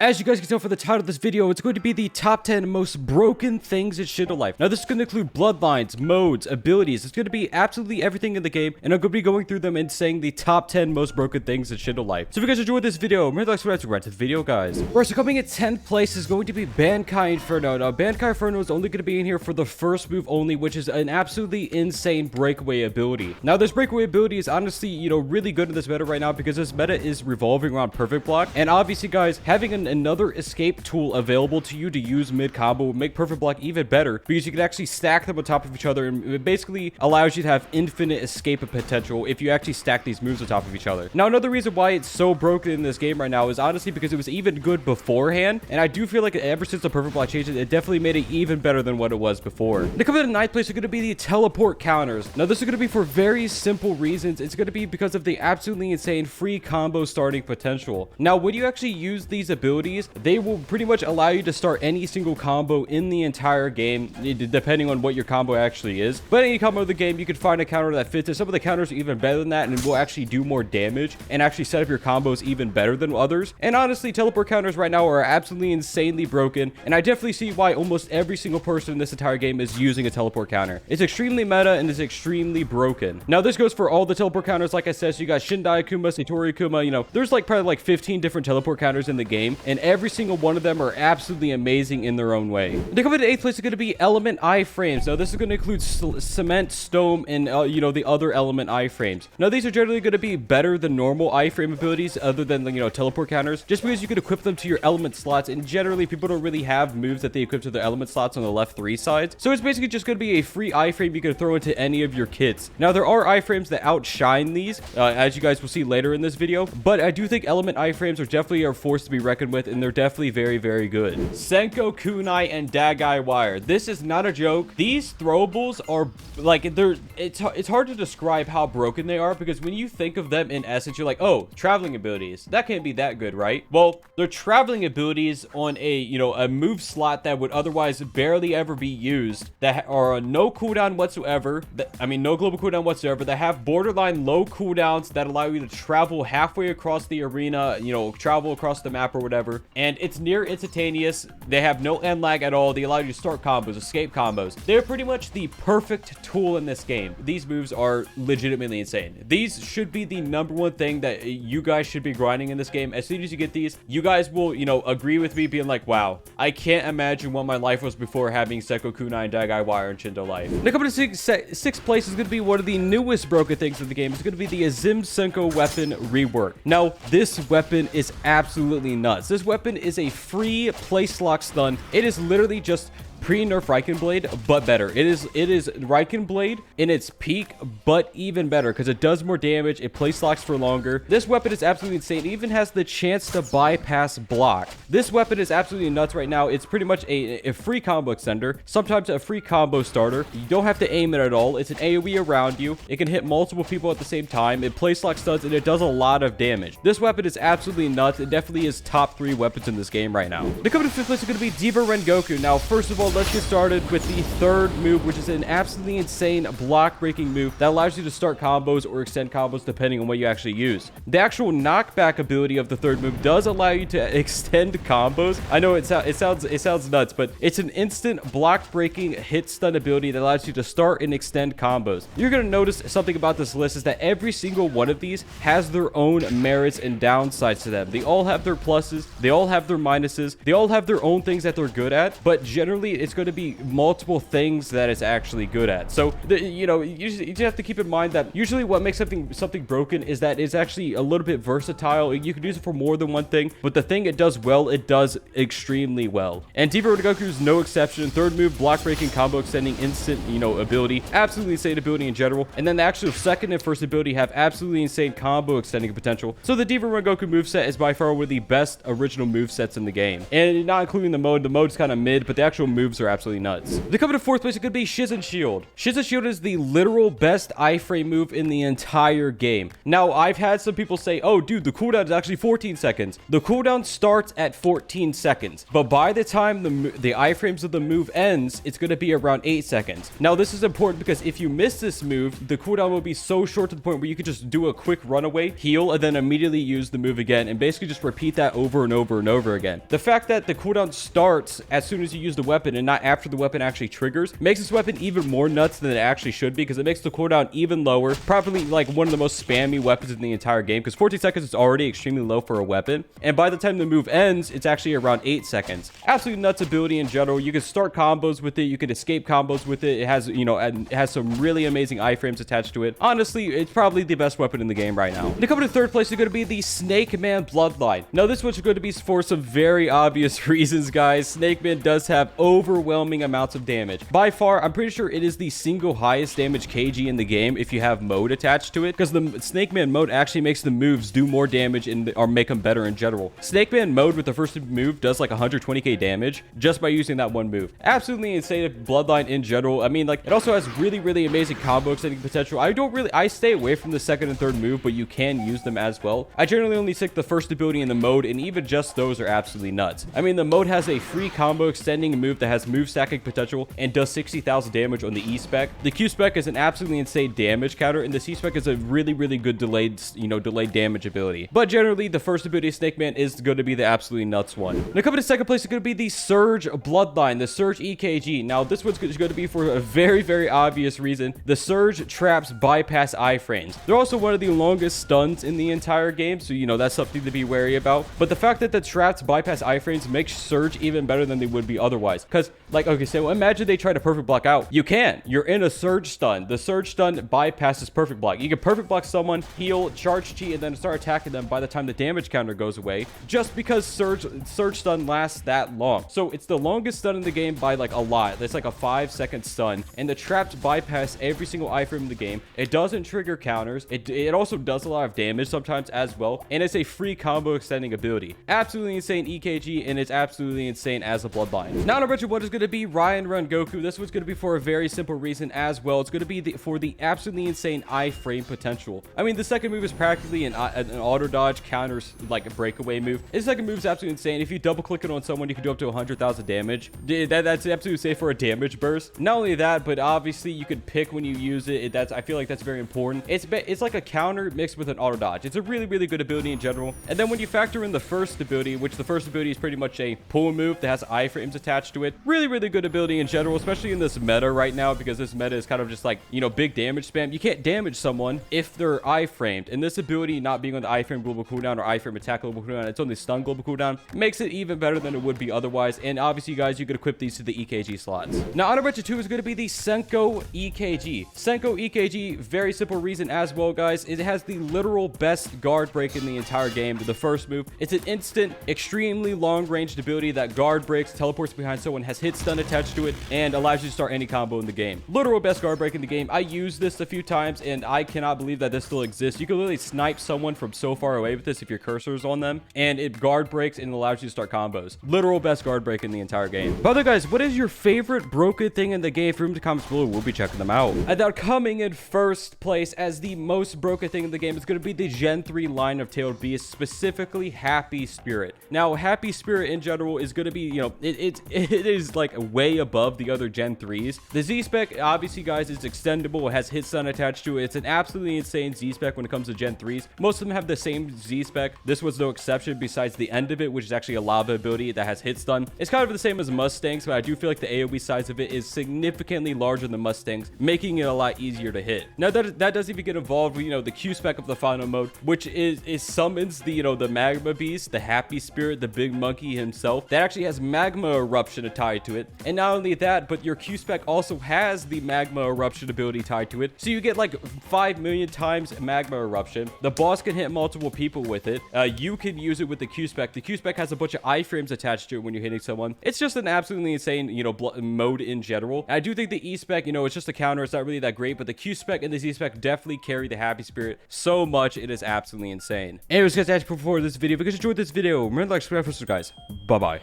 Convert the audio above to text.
As you guys can tell from the title of this video, it's going to be the top 10 most broken things in Shindo Life. Now, this is going to include bloodlines, modes, abilities. It's going to be absolutely everything in the game, and I'm going to be going through them and saying the top 10 most broken things in Shindo Life. So if you guys enjoyed this video, remember to like, subscribe, right to the video, guys. First, so coming in 10th place is going to be Bankai Inferno. Now, Bankai Inferno is only going to be in here for the first move only, which is an absolutely insane breakaway ability. Now, this breakaway ability is honestly, really good in this meta right now because this meta is revolving around perfect block. And obviously, guys, having another escape tool available to you to use mid combo will make perfect block even better because you can actually stack them on top of each other, and it basically allows you to have infinite escape potential if you actually stack these moves on top of each other. Now, another reason why it's so broken in this game right now is honestly because it was even good beforehand, and I do feel like ever since the perfect block changed, it definitely made it even better than what it was before. Now, coming in 9th place are going to be the teleport counters. Now, this is going to be for very simple reasons. It's going to be because of the absolutely insane free combo starting potential. Now, when you actually use these abilities, they will pretty much allow you to start any single combo in the entire game, depending on what your combo actually is. But any combo of the game, you can find a counter that fits it. Some of the counters are even better than that and will actually do more damage and actually set up your combos even better than others. And honestly, teleport counters right now are absolutely insanely broken, and I definitely see why almost every single person in this entire game is using a teleport counter. It's extremely meta and is extremely broken. Now, this goes for all the teleport counters. Like I said, so you got Shindai Akuma, Satori Akuma, there's probably like 15 different teleport counters in the game, and every single one of them are absolutely amazing in their own way. To come into 8th place is going to be element iframes. Now, this is going to include cement, stone, and the other element iframes. Now, these are generally going to be better than normal iframe abilities other than teleport counters, just because you can equip them to your element slots, and generally people don't really have moves that they equip to their element slots on the left 3 sides. So it's basically just going to be a free iframe you can throw into any of your kits. Now, there are iframes that outshine these, as you guys will see later in this video, but I do think element iframes are definitely a force to be reckoned with, and they're definitely very, very good. Senko, Kunai, and Dagai Wire. This is not a joke. These throwables are it's hard to describe how broken they are, because when you think of them in essence, you're like, oh, traveling abilities. That can't be that good, right? Well, they're traveling abilities on a move slot that would otherwise barely ever be used, that are on no cooldown whatsoever. No global cooldown whatsoever, that have borderline low cooldowns that allow you to travel halfway across the arena, travel across the map or whatever. And it's near instantaneous. They have no end lag at all. They allow you to start combos, escape combos. They're pretty much the perfect tool in this game. These moves are legitimately insane. These should be the #1 thing that you guys should be grinding in this game. As soon as you get these, you guys will, agree with me, being like, wow, I can't imagine what my life was before having Senko, Kunai, and Dagai Wire in Shindo Life. Now, coming to 6th place is going to be one of the newest broken things in the game. It's going to be the Azim Senko weapon rework. Now, this weapon is absolutely nuts. This weapon is a free place lock stun. It is literally just pre-nerf Riken Blade, but better. It is Riken Blade in its peak, but even better because it does more damage. It place locks for longer. This weapon is absolutely insane. It even has the chance to bypass block. This weapon is absolutely nuts right now. It's pretty much a free combo extender, sometimes a free combo starter. You don't have to aim it at all. It's an AoE around you. It can hit multiple people at the same time. It place lock stuns, and it does a lot of damage. This weapon is absolutely nuts. It definitely is top 3 weapons in this game right now. The coming to 5th place is going to be Diva Rengoku. Now, first of all, let's get started with the 3rd move, which is an absolutely insane block breaking move that allows you to start combos or extend combos depending on what you actually use. The actual knockback ability of the 3rd move does allow you to extend combos. I know it sounds nuts, but it's an instant block breaking hit stun ability that allows you to start and extend combos. You're going to notice something about this list is that every single one of these has their own merits and downsides to them. They all have their pluses, they all have their minuses, they all have their own things that they're good at, but generally it's going to be multiple things that it's actually good at. So you just have to keep in mind that usually what makes something broken is that it's actually a little bit versatile. You can use it for more than one thing, but the thing it does well, it does extremely well. And Diva Rengoku is no exception. 3rd move, block breaking, combo extending, instant ability, absolutely insane ability in general. And then the actual 2nd and 1st ability have absolutely insane combo extending potential. So the Diva Rengoku moveset is by far one of the best original movesets in the game, and not including the mode. The mode's kind of mid, but the actual moveset moves are absolutely nuts. They come into fourth place, it could be Shizen Shield. Shizen Shield is the literal best iframe move in the entire game. Now, I've had some people say, oh, dude, the cooldown is actually 14 seconds. The cooldown starts at 14 seconds, but by the time the iframes of the move ends, it's going to be around 8 seconds. Now, this is important because if you miss this move, the cooldown will be so short to the point where you could just do a quick runaway, heal, and then immediately use the move again, and basically just repeat that over and over and over again. The fact that the cooldown starts as soon as you use the weapon and not after the weapon actually triggers makes this weapon even more nuts than it actually should be, because it makes the cooldown even lower. Probably like one of the most spammy weapons in the entire game, because 14 seconds is already extremely low for a weapon, and by the time the move ends, it's actually around 8 seconds. Absolutely nuts ability in general. You can start combos with it, you can escape combos with it. It has, you know, it has some really amazing iframes attached to it. Honestly, it's probably the best weapon in the game right now. To come to third place is going to be the Snake Man Bloodline. Now, this one's going to be for some very obvious reasons, guys. Snake Man does have overwhelming amounts of damage. By far, I'm pretty sure it is the single highest damage KG in the game if you have mode attached to it, because the Snake Man mode actually makes the moves do more damage or make them better in general. Snake Man mode with the first move does like 120k damage just by using that one move. Absolutely insane Bloodline in general. I mean, like, it also has really amazing combo extending potential. I stay away from the second and third move, but you can use them as well. I generally only stick the first ability in the mode, and even just those are absolutely nuts. I mean, the mode has a free combo extending move that has move stacking potential and does 60,000 damage on the E spec. The Q spec is an absolutely insane damage counter, and the C spec is a really good delayed damage ability. But generally, the first ability of Snake Man is going to be the absolutely nuts one. Now, coming to second place is going to be the Surge Bloodline, the Surge EKG. Now, this one's going to be for a very obvious reason. The Surge traps bypass iframes. They're also one of the longest stuns in the entire game, so, you know, that's something to be wary about. But the fact that the traps bypass iframes makes Surge even better than they would be otherwise. Because, like, okay, so imagine they try to perfect block out. You can. You're in a Surge stun. The Surge stun bypasses perfect block. You can perfect block someone, heal, charge chi, and then start attacking them by the time the damage counter goes away, just because Surge stun lasts that long. So it's the longest stun in the game by like a lot. It's like a 5-second stun, and the traps bypass every single iframe in the game. It doesn't trigger counters. It also does a lot of damage sometimes as well, and it's a free combo extending ability. Absolutely insane EKG, and it's absolutely insane as a Bloodline. Now, number 2 one is going to be Ryan Run Goku. This one's going to be for a very simple reason as well. It's going to be for the absolutely insane iframe potential. I mean, the second move is practically an auto dodge counters like a breakaway move. This second move is absolutely insane. If you double click it on someone, you can do up to 100,000 damage. That's absolutely safe for a damage burst. Not only that, but obviously you could pick when you use it. I feel like that's very important. It's like a counter mixed with an auto dodge. It's a really good ability in general. And then when you factor in the first ability, which the first ability is pretty much a pull move that has iframes attached to it, really good ability in general, especially in this meta right now, because this meta is kind of just like, you know, big damage spam. You can't damage someone if they're iframed, and this ability not being on the iframe global cooldown or iframe attack global cooldown, it's on the stun global cooldown, makes it even better than it would be otherwise. And obviously, guys, you could equip these to the EKG slots. Now, honorable mention 2 is going to be the Senko EKG. Senko EKG, very simple reason as well, guys. It has the literal best guard break in the entire game. The first move, it's an instant, extremely long-ranged ability that guard breaks, teleports behind someone, has hit stun attached to it, and allows you to start any combo in the game. Literal best guard break in the game. I used this a few times, and I cannot believe that this still exists. You can literally snipe someone from so far away with this if your cursor is on them, and it guard breaks and allows you to start combos. Literal best guard break in the entire game. But other guys, what is your favorite broken thing in the game? Room to comments below. We'll be checking them out. And now, coming in first place as the most broken thing in the game is going to be the Gen 3 line of Tailed Beast, specifically Happy Spirit. Now, Happy Spirit in general is going to be, you know, it is like way above the other Gen 3s. The Z spec, obviously, guys, is extendable. It has hit stun attached to it. It's an absolutely insane Z spec when it comes to Gen 3s. Most of them have the same Z spec. This was no exception, besides the end of it, which is actually a lava ability that has hit stun. It's kind of the same as Mustangs, but I do feel like the AoE size of it is significantly larger than Mustangs, making it a lot easier to hit. Now, that doesn't even get involved with, you know, the Q spec of the final mode, which is summons the, you know, the magma beast, the Happy Spirit, the big monkey himself, that actually has magma eruption tied to it. And not only that, but your Q spec also has the magma eruption ability tied to it, so you get like 5 million times magma eruption. The boss can hit multiple people with it. You can use it with the Q spec. The Q spec has a bunch of iframes attached to it when you're hitting someone. It's just an absolutely insane, you know, mode in general. I do think the E spec, you know, it's just a counter. It's not really that great, but the Q spec and the Z spec definitely carry the Happy Spirit so much. It is absolutely insane. Anyways, guys, that's it for this video. If you guys enjoyed this video, remember to like, subscribe for guys. Bye bye.